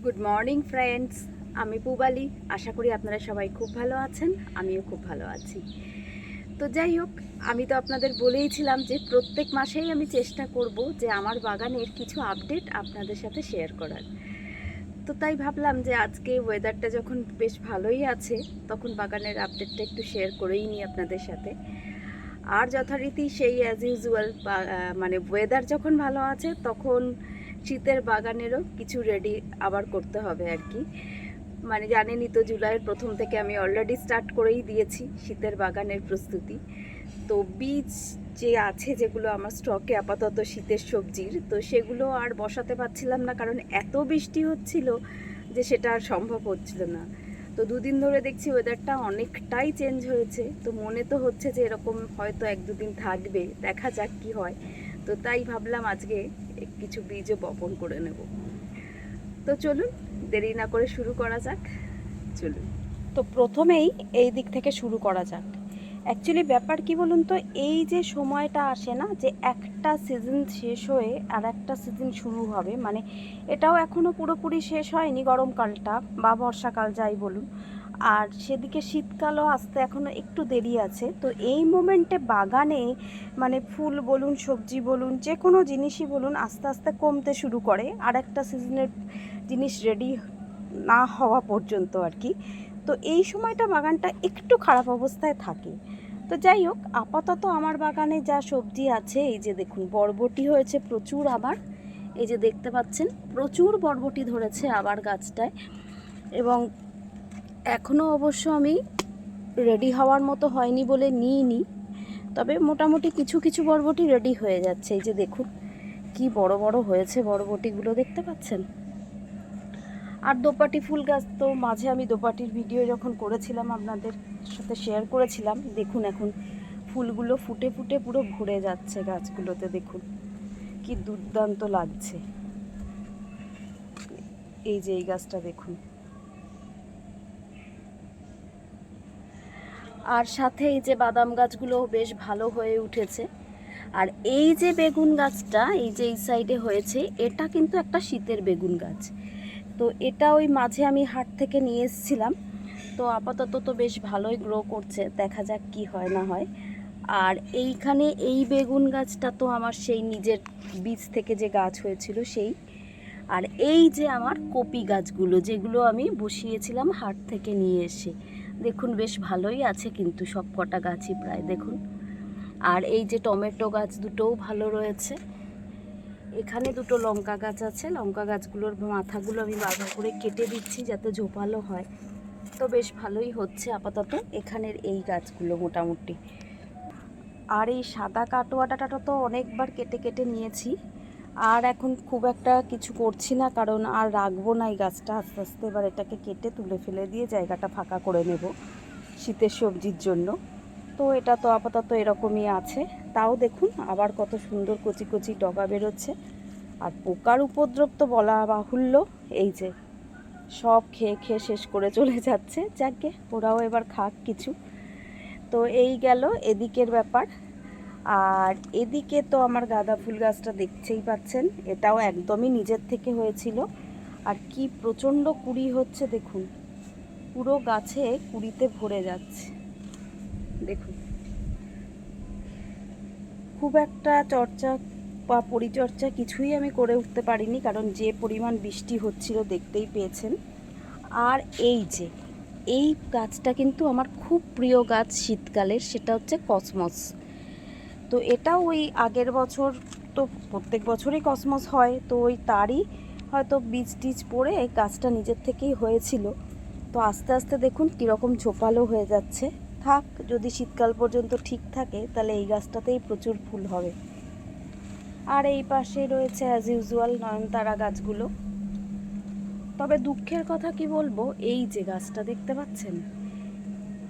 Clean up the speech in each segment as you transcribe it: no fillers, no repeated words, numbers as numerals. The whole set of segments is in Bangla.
গুড মর্নিং ফ্রেন্ডস, আমি পুবালি। আশা করি আপনারা সবাই খুব ভালো আছেন, আমিও খুব ভালো আছি। তো যাই হোক, আমি তো আপনাদের বলেইছিলাম যে প্রত্যেক মাসেই আমি চেষ্টা করব যে আমার বাগানের কিছু আপডেট আপনাদের সাথে শেয়ার করার। তো তাই ভাবলাম যে আজকে ওয়েদারটা যখন বেশ ভালোই আছে, তখন বাগানের আপডেটটা একটু শেয়ার করেই নিই আপনাদের সাথে। আর যথারীতি সেই অ্যাজ ইউজুয়াল, মানে ওয়েদার যখন ভালো আছে তখন শীতের বাগানেরও কিছু রেডি আবার করতে হবে আর কি। মানে জানেনই তো, জুলাইয়ের প্রথম থেকে আমি অলরেডি স্টার্ট করেই দিয়েছি শীতের বাগানের প্রস্তুতি। তো বীজ যে আছে, যেগুলো আমার স্টকে আপাতত শীতের সবজির, তো সেগুলো আর বসাতে পারছিলাম না, কারণ এত বৃষ্টি হচ্ছিল যে সেটা আর সম্ভব হচ্ছিল না। তো দুদিন ধরে দেখছি ওয়েদারটা অনেকটাই চেঞ্জ হয়েছে, তো মনে তো হচ্ছে যে এরকম হয়তো এক দুদিন থাকবে, দেখা যাক কি হয়। তো তাই ভাবলাম আজকে কিছু বীজও বপন করে নেব। তো চলুন, দেরি না করে শুরু করা যাক। চলুন, তো প্রথমেই এই দিক থেকে শুরু করা যাক। অ্যাকচুয়ালি ব্যাপার কি বলুন তো, এই যে সময়টা আসে না, যে একটা সিজন শেষ হয়ে আর একটা সিজন শুরু হবে, মানে এটাও এখনও পুরোপুরি শেষ হয়নি, গরমকালটা বা বর্ষাকাল যাই বলুন, আর সেদিকে শীতকালও আসতে এখনও একটু দেরি আছে। তো এই মোমেন্টে বাগানে মানে ফুল বলুন, সবজি বলুন, যে কোনো জিনিসই বলুন, আস্তে আস্তে কমতে শুরু করে আর একটা সিজনের জিনিস রেডি না হওয়া পর্যন্ত আর কি। তো এই সময়টা বাগানটা একটু খারাপ অবস্থায় থাকে। তো যাই হোক, আপাতত আমার বাগানে যা সবজি আছে, এই যে দেখুন বরবটি হয়েছে প্রচুর আবার, এই যে দেখতে পাচ্ছেন প্রচুর বরবটি ধরেছে আবার গাছটায়। এবং এখনও অবশ্য আমি রেডি হওয়ার মতো হয়নি বলে নিইনি, তবে মোটামুটি কিছু কিছু বরবটি রেডি হয়ে যাচ্ছে। এই যে দেখুন কি বড় বড় হয়েছে বরবটিগুলো, দেখতে পাচ্ছেন। আর দোপাটি ফুল গাছ তো মাঝে আমি দোপাটির ভিডিও যখন করেছিলাম আপনাদের সাথে শেয়ার করেছিলাম, দেখুন এখন ফুলগুলো ফুটে ফুটে পুরো ভরে যাচ্ছে গাছগুলোতে, দেখুন কি দুর্দান্ত লাগছে। এই যে এই গাছটা দেখুন, আর সাথে এই যে বাদাম গাছগুলো বেশ ভালো হয়ে উঠেছে। আর এই যে বেগুন গাছটা এই যে এই সাইডে হয়েছে, এটা কিন্তু একটা শীতের বেগুন গাছ। তো এটা ওই মাঝে আমি হাট থেকে নিয়ে এসেছিলাম। তো আপাতত তো বেশ ভালোই গ্রো করছে, দেখা যাক কি হয় না হয়। আর এইখানে এই বেগুন গাছটা তো আমার সেই নিজের বীজ থেকে যে গাছ হয়েছিল সেই। আর এই যে আমার কপি গাছগুলো, যেগুলো আমি বসিয়েছিলাম হাট থেকে নিয়ে এসে, দেখুন বেশ ভালোই আছে কিন্তু সব কটা গাছই প্রায়, দেখুন। আর এই যে টমেটো গাছ দুটোও ভালো রয়েছে। এখানে দুটো লঙ্কা গাছ আছে, লঙ্কা গাছগুলোর মাথাগুলো আমি বারবার করে কেটে দিচ্ছি যাতে ঝোপালো হয়। তো বেশ ভালোই হচ্ছে আপাতত এখানের এই গাছগুলো মোটামুটি। আর এই সাদা কাটোয়াটা তো অনেকবার কেটে কেটে নিয়েছি, আর এখন খুব একটা কিছু করছি না, কারণ আর রাখবো না এই গাছটা, আস্তে আস্তে এবার এটাকে কেটে তুলে ফেলে দিয়ে জায়গাটা ফাঁকা করে নেব শীতের সবজির জন্য। তো এটা তো আপাতত এরকমই আছে। তাও দেখুন আবার কত সুন্দর কচি কচি ডগা বেরোচ্ছে। আর পোকার উপদ্রব তো বলা বাহুল্য, এই যে সব খেয়ে খেয়ে শেষ করে চলে যাচ্ছে। যাকে ওরাও এবার খাক কিছু। তো এই গেল এদিকের ব্যাপার। আর এদিকে তো আমার গাঁদা ফুল গাছটা দেখছেই পাচ্ছেন, এটাও একদমই নিজের থেকে হয়েছিল। আর কি প্রচণ্ড কুঁড়ি হচ্ছে দেখুন, পুরো গাছে কুঁড়িতে ভরে যাচ্ছে দেখুন। খুব একটা চর্চা বা পরিচর্যা কিছুই আমি করে উঠতে পারিনি, কারণ যে পরিমাণ বৃষ্টি হচ্ছিল দেখতেই পেয়েছেন। আর এই যে এই গাছটা কিন্তু আমার খুব প্রিয় গাছ শীতকালের, সেটা হচ্ছে কসমস। তো এটা ওই আগের বছর, তো প্রত্যেক বছরই কসমস হয়, তো ওই তারই হয়তো বীজ টিজ পড়ে এই গাছটা নিজের থেকেই হয়েছিল। তো আস্তে আস্তে দেখুন কীরকম ঝোপালো হয়ে যাচ্ছে। থাক, যদি শীতকাল পর্যন্ত ঠিক থাকে তাহলে এই গাছটাতেই প্রচুর ফুল হবে। আর এই পাশে রয়েছে অ্যাজ ইউজুয়াল নয়নতারা গাছগুলো। তবে দুঃখের কথা কি বলবো, এই যে গাছটা দেখতে পাচ্ছেন,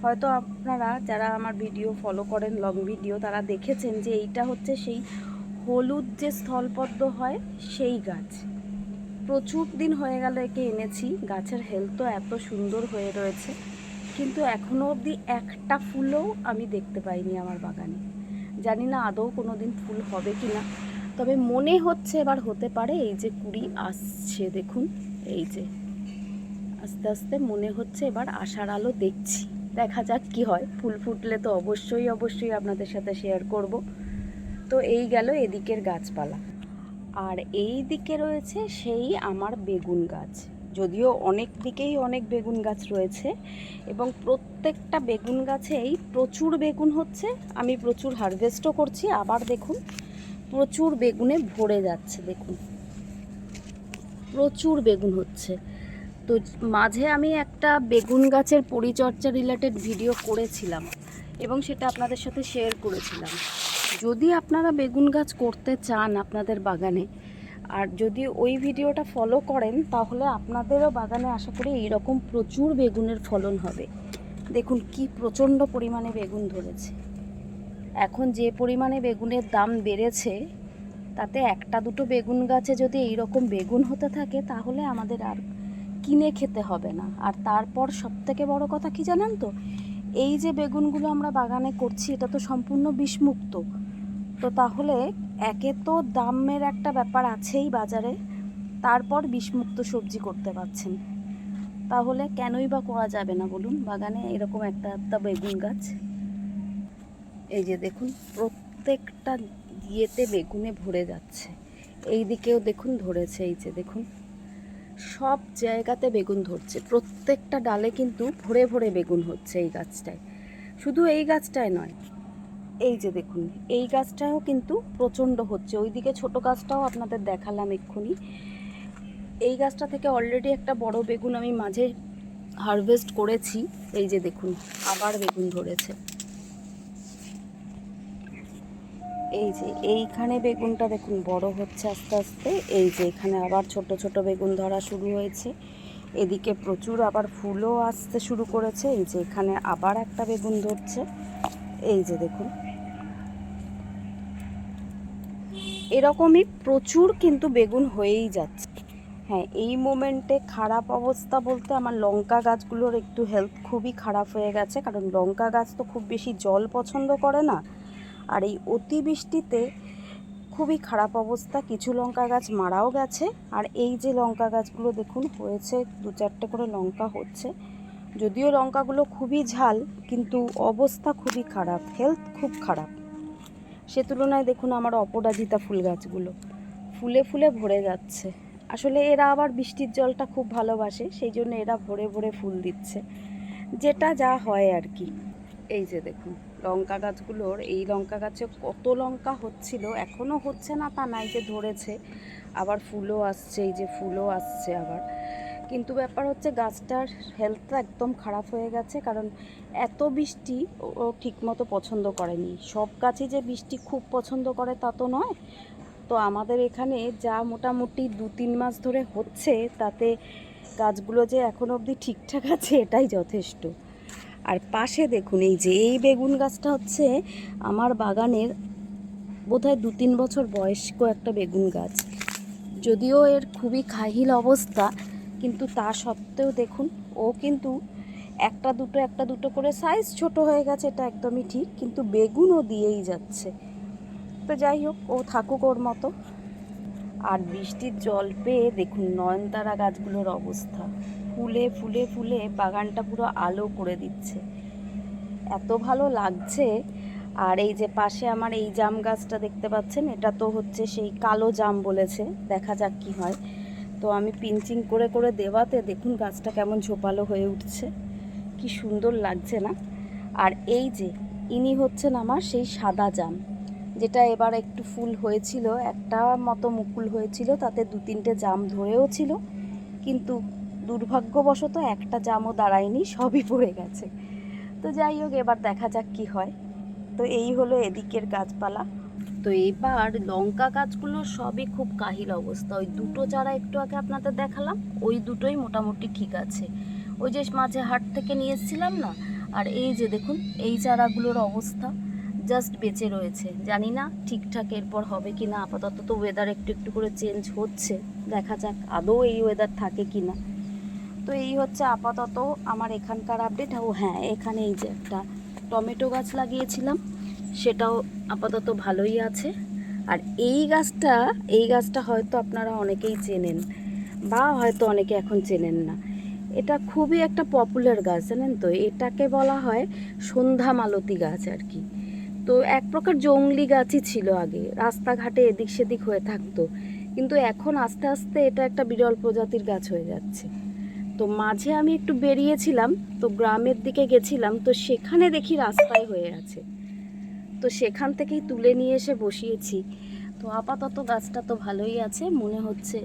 হয়তো আপনারা যারা আমার ভিডিও ফলো করেন লং ভিডিও, তারা দেখেছেন যে এইটা হচ্ছে সেই হলুদ যে স্থলপদ্ম হয় সেই গাছ। প্রচুর দিন হয়ে গেল একে এনেছি, গাছের হেলথও এত সুন্দর হয়ে রয়েছে, কিন্তু এখনও অবধি একটা ফুলও আমি দেখতে পাইনি আমার বাগানে। জানি না আদৌ কোনো দিন ফুল হবে কি না, তবে মনে হচ্ছে এবার হতে পারে। এই যে কুড়ি আসছে দেখুন, এই যে আস্তে আস্তে মনে হচ্ছে এবার আশার আলো দেখছি, দেখা যাক কি হয়। ফুল ফুটলে তো অবশ্যই আপনাদের সাথে শেয়ার করব। তো এই গেল এদিকের গাছপালা, আর এই দিকে রয়েছে সেই আমার বেগুন গাছ। যদিও অনেক দিকেই অনেক বেগুন গাছ রয়েছে এবং প্রত্যেকটা বেগুন গাছেই প্রচুর বেগুন হচ্ছে। আমি প্রচুর হারভেস্টও করছি। আবার দেখুন প্রচুর বেগুনে ভরে যাচ্ছে, দেখুন প্রচুর বেগুন হচ্ছে। তো মাঝে আমি একটা বেগুন গাছের পরিচর্যা রিলেটেড ভিডিও করেছিলাম এবং সেটা আপনাদের সাথে শেয়ার করেছিলাম। যদি আপনারা বেগুন গাছ করতে চান আপনাদের বাগানে, আর যদি ওই ভিডিওটা ফলো করেন, তাহলে আপনাদেরও বাগানে আশা করি এইরকম প্রচুর বেগুনের ফলন হবে। দেখুন কি প্রচণ্ড পরিমাণে বেগুন ধরেছে। এখন যে পরিমাণে বেগুনের দাম বেড়েছে, তাতে একটা দুটো বেগুন গাছে যদি এইরকম বেগুন হতে থাকে, তাহলে আমাদের আর কিনে খেতে হবে না। আর তারপর সবথেকে বড় কথা কি জানেন তো, এই যে বেগুনগুলো আমরা বাগানে করছি এটা তো সম্পূর্ণ বিষমুক্ত। তো তাহলে একে তো দামের একটা ব্যাপার আছেই বাজারে, তারপর বিষমুক্ত সবজি করতে পারছেন, তাহলে কেনই বা করা যাবে না বলুন বাগানে এরকম একটা বেগুন গাছ। এই যে দেখুন প্রত্যেকটা ইয়েতে বেগুনে ভরে যাচ্ছে। এই দিকেও দেখুন ধরেছে, এই যে দেখুন সব জায়গাতে বেগুন ধরছে, প্রত্যেকটা ডালে কিন্তু ভরে ভরে বেগুন হচ্ছে এই গাছটায়। শুধু এই গাছটায় নয়, এই যে দেখুন এই গাছটাও কিন্তু প্রচণ্ড হচ্ছে। ওইদিকে ছোট গাছটাও আপনাদের দেখালাম এক্ষুনি। এই গাছটা থেকে অলরেডি একটা বড় বেগুন আমি মাঝে হারভেস্ট করেছি। এই যে দেখুন আবার বেগুন ধরেছে। এই যে এইখানে বেগুনটা দেখুন বড় হচ্ছে আস্তে আস্তে। এই যে এখানে আবার ছোট ছোট বেগুন ধরা শুরু হয়েছে। এদিকে প্রচুর আবার ফুলও আসতে শুরু করেছে। এই যে এখানে আবার একটা বেগুন ধরছে। এই যে দেখুন এরকমই প্রচুর কিন্তু বেগুন হয়েই যাচ্ছে। হ্যাঁ, এই মোমেন্টে খারাপ অবস্থা বলতে আমার লঙ্কা গাছগুলোর একটু হেলথ খুবই খারাপ হয়ে গেছে, কারণ লঙ্কা গাছ তো খুব বেশি জল পছন্দ করে না। আর এই অতিবৃষ্টিতে খুবই খারাপ অবস্থা, কিছু লঙ্কা গাছ মারাও গেছে। আর এই যে লঙ্কা গাছগুলো দেখুন হয়েছে 2-4টে করে লঙ্কা হচ্ছে। যদিও লঙ্কাগুলো খুবই ঝাল, কিন্তু অবস্থা খুবই খারাপ, হেলথ খুব খারাপ। সে তুলনায় দেখুন আমার অপরাজিতা ফুল গাছগুলো ফুলে ফুলে ভরে যাচ্ছে। আসলে এরা আবার বৃষ্টির জলটা খুব ভালোবাসে, সেই জন্য এরা ভরে ভরে ফুল দিচ্ছে, যেটা যা হয় আর কি। এই যে দেখুন লঙ্কা গাছগুলোর, এই লঙ্কা গাছে কত লঙ্কা হচ্ছিল, এখনও হচ্ছে না তা নাই, যে ধরেছে আবার ফুলও আসছে, এই যে ফুলও আসছে আবার। কিন্তু ব্যাপার হচ্ছে গাছটার হেলথটা একদম খারাপ হয়ে গেছে, কারণ এত বৃষ্টি ও ঠিকমতো পছন্দ করেনি। সব গাছই যে বৃষ্টি খুব পছন্দ করে তা তো নয়। তো আমাদের এখানে যা মোটামুটি 2-3 মাস ধরে হচ্ছে, তাতে গাছগুলো যে এখন অবধি ঠিকঠাক আছে এটাই যথেষ্ট। আর পাশে দেখুন এই যে এই বেগুন গাছটা হচ্ছে আমার বাগানের বোধহয় 2-3 বছর বয়স্ক একটা বেগুন গাছ। যদিও এর খুবই কাহিল অবস্থা, কিন্তু তা সত্ত্বেও দেখুন ও কিন্তু একটা দুটো করে সাইজ ছোট হয়ে গেছে, এটা একদমই ঠিক, কিন্তু বেগুনও দিয়েই যাচ্ছে। তো যাই হোক, ও থাকুক ওর মতো। আর বৃষ্টির জল পেয়ে দেখুন নয়নতারা গাছগুলোর অবস্থা, ফুলে ফুলে ফুলে বাগানটা পুরো আলো করে দিচ্ছে, এত ভালো লাগছে। আর এই যে পাশে আমার এই জাম গাছটা দেখতে পাচ্ছেন, এটা তো হচ্ছে সেই কালো জাম বলেছে, দেখা যাক কি হয়। তো আমি পিঞ্চিং করে করে দেওয়াতে দেখুন গাছটা কেমন ঝোপালো হয়ে উঠছে, কি সুন্দর লাগছে না। আর এই যে ইনি হচ্ছেন আমার সেই সাদা জাম, যেটা এবার একটু ফুল হয়েছিল, একটা মতো মুকুল হয়েছিল, তাতে 2-3টে জাম ধরেও ছিল, কিন্তু দুর্ভাগ্যবশত একটা জামও দাঁড়ায়নি, সবই পড়ে গেছে। তো যাই হোক, এবার দেখা যাক কি হয়। তো এই হলো এদিকের গাছপালা। তো এবার লঙ্কা গাছগুলো সবই খুব কাহিল অবস্থা। ওই দুটো চারা একটু আগে আপনাদের দেখালাম, ওই দুটোই মোটামুটি ঠিক আছে, ওই যে মাঝে হাট থেকে নিয়ে এসেছিলাম না। আর এই যে দেখুন এই চারাগুলোর অবস্থা জাস্ট বেঁচে রয়েছে, জানি না ঠিকঠাক এরপর হবে কি না। আপাতত তো ওয়েদার একটু একটু করে চেঞ্জ হচ্ছে, দেখা যাক আদৌ এই ওয়েদার থাকে কি না। তো এই হচ্ছে আপাতত আমার এখানকার আপডেট। ও হ্যাঁ, এখানে এই যে একটা টমেটো গাছ লাগিয়েছিলাম, সেটাও আপাতত ভালোই আছে। আর এই গাছটা হয়তো আপনারা অনেকেই চেনেন, বা হয়তো অনেকে এখন চেনেন না। এটা খুবই একটা পপুলার গাছ, জানেন তো, এটাকে বলা হয় সন্ধ্যা মালতী গাছ আর কি। তো এক প্রকার জংলি গাছই ছিল আগে, রাস্তাঘাটে এদিক সেদিক হয়ে থাকতো, কিন্তু এখন আস্তে আস্তে এটা একটা বিরল প্রজাতির গাছ হয়ে যাচ্ছে। তো মাঝে আমি একটু বেরিয়েছিলাম, তো গ্রামের দিকে গেছিলাম, তো সেখানে দেখি রাস্তায় হয়ে আছে, তো সেখান থেকেই তুলে নিয়ে এসে বসিয়েছি। তো আপাতত গাছটা তো ভালোই আছে, মনে হচ্ছে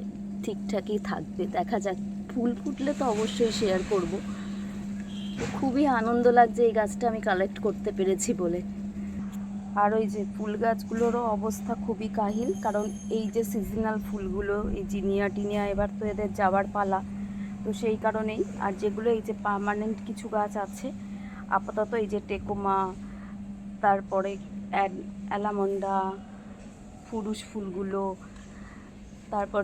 ঠিকঠাকই থাকবে, দেখা যাক। ফুল ফুটলে তো অবশ্যই শেয়ার করব। তো খুবই আনন্দ লাগছে এই গাছটা আমি কালেক্ট করতে পেরেছি বলে। আর ওই যে ফুল গাছগুলোরও অবস্থা খুবই কাহিল, কারণ এই যে সিজনাল ফুলগুলো, এই জিনিয়া টিনিয়া, এবার তো এদের যাওয়ার পালা, তো সেই কারণেই। আর যেগুলো এই যে পার্মানেন্ট কিছু গাছ আছে আপাতত, এই যে টেকোমা, তারপরে অ্যালামন্ডা, পুরুষ ফুলগুলো, তারপর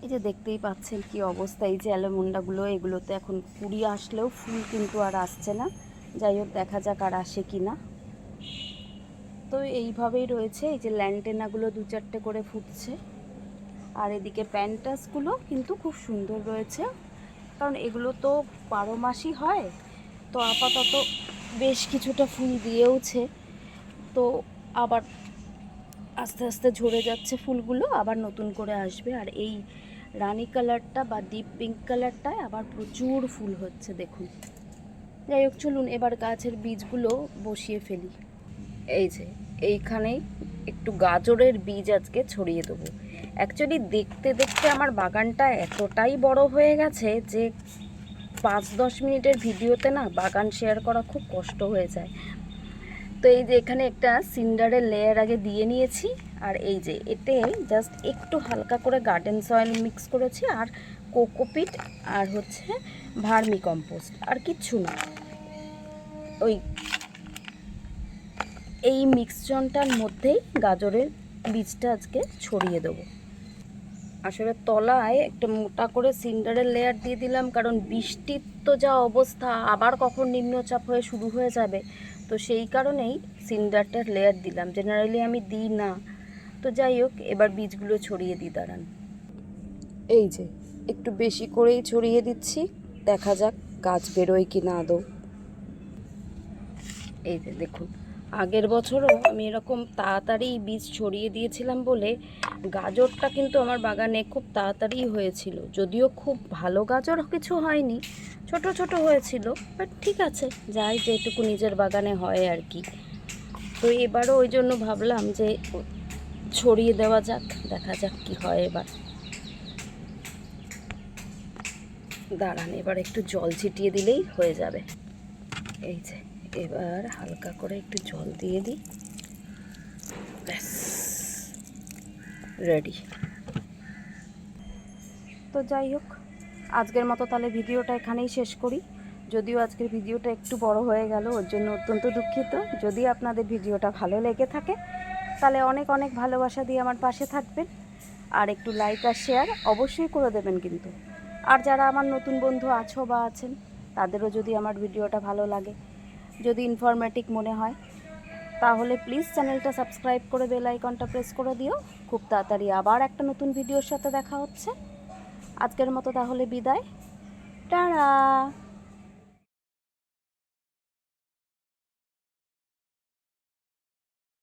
এই যে দেখতেই পাচ্ছেন কি অবস্থা, এই যে অ্যালামন্ডাগুলো, এগুলোতে এখন কুড়ি আসলেও ফুল কিন্তু আর আসছে না। যাই হোক, দেখা যাক আর আসে কি না। তো এইভাবেই রয়েছে, এই যে ল্যান্টেনাগুলো 2-4টে করে ফুটছে, আর এদিকে প্যান্টাসগুলো কিন্তু খুব সুন্দর রয়েছে, কারণ এগুলো তো 12 মাসই হয়। তো আপাতত বেশ কিছুটা ফুল দিয়েওছে, তো আবার আস্তে আস্তে ঝরে যাচ্ছে ফুলগুলো, আবার নতুন করে আসবে। আর এই রানী কালারটা বা ডিপ পিঙ্ক কালারটায় আবার প্রচুর ফুল হচ্ছে, দেখুন। যাই হোক, চলুন এবার গাছের বীজগুলো বসিয়ে ফেলি। এই যে এইখানেই একটু গাজরের বীজ আজকে ছড়িয়ে দেবো। অ্যাকচুয়ালি দেখতে দেখতে আমার বাগানটা এতটাই বড় হয়ে গেছে যে 5-10 মিনিটের ভিডিওতে না বাগান শেয়ার করা খুব কষ্ট হয়ে যায়। তো এই যে এখানে একটা সিন্ডারের লেয়ার আগে দিয়ে নিয়েছি, আর এই যে এতে জাস্ট একটু হালকা করে গার্ডেন সয়েল মিক্স করেছি, আর কোকোপিট, আর হচ্ছে ভার্মি কম্পোস্ট, আর কিচ্ছু না। ওই এই মিক্সচারটার মধ্যেই গাজরের বীজটা আজকে ছড়িয়ে দেবো। আসলে তলায় একটা মোটা করে সিন্ডারের লেয়ার দিয়ে দিলাম, কারণ বৃষ্টির তো যা অবস্থা, আবার কখন নিম্নচাপ হয়ে শুরু হয়ে যাবে, তো সেই কারণেই সিন্ডারটার লেয়ার দিলাম। জেনারেলি আমি দিই না। তো যাই হোক, এবার বীজগুলো ছড়িয়ে দিই, দাঁড়ান। এই যে একটু বেশি করেই ছড়িয়ে দিচ্ছি, দেখা যাক গাছ বেরোয় কি না আদৌ। এই যে দেখুন, আগের বছরও আমি এরকম তাড়াতাড়ি বীজ ছড়িয়ে দিয়েছিলাম বলে গাজরটা কিন্তু আমার বাগানে খুব তাড়াতাড়ি হয়েছিল। যদিও খুব ভালো গাজর কিছু হয়নি, ছোট ছোট হয়েছিল, বাট ঠিক আছে, যাই যেটুকু নিজের বাগানে হয় আর কি। তো এবারও ওই জন্য ভাবলাম যে ছড়িয়ে দেওয়া যাক, দেখা যাক কি হয় এবার। দাঁড়ান, এবার একটু জল ছিটিয়ে দিলেই হয়ে যাবে। এই যে এবার হালকা করে একটু জল দিয়ে দিই, ব্যাস রেডি। তো যাই হোক, আজকের মতো তাহলে ভিডিওটা এখানেই শেষ করি। যদিও আজকের ভিডিওটা একটু বড় হয়ে গেল, ওর জন্য অত্যন্ত দুঃখিত। যদি আপনাদের ভিডিওটা ভালো লেগে থাকে তাহলে অনেক অনেক ভালোবাসা দিয়ে আমার পাশে থাকবেন, আর একটু লাইক আর শেয়ার অবশ্যই করে দেবেন কিন্তু। আর যারা আমার নতুন বন্ধু আছো বা আছেন, তাদেরও যদি আমার ভিডিওটা ভালো লাগে, যদি ইনফরমেটিভ মনে হয়, তাহলে প্লিজ চ্যানেলটা সাবস্ক্রাইব করে বেল আইকনটা প্রেস করে দিও। খুব তাড়াতাড়ি আবার একটা নতুন ভিডিওর সাথে দেখা হচ্ছে। আজকের মতো তাহলে বিদায়, টাটা।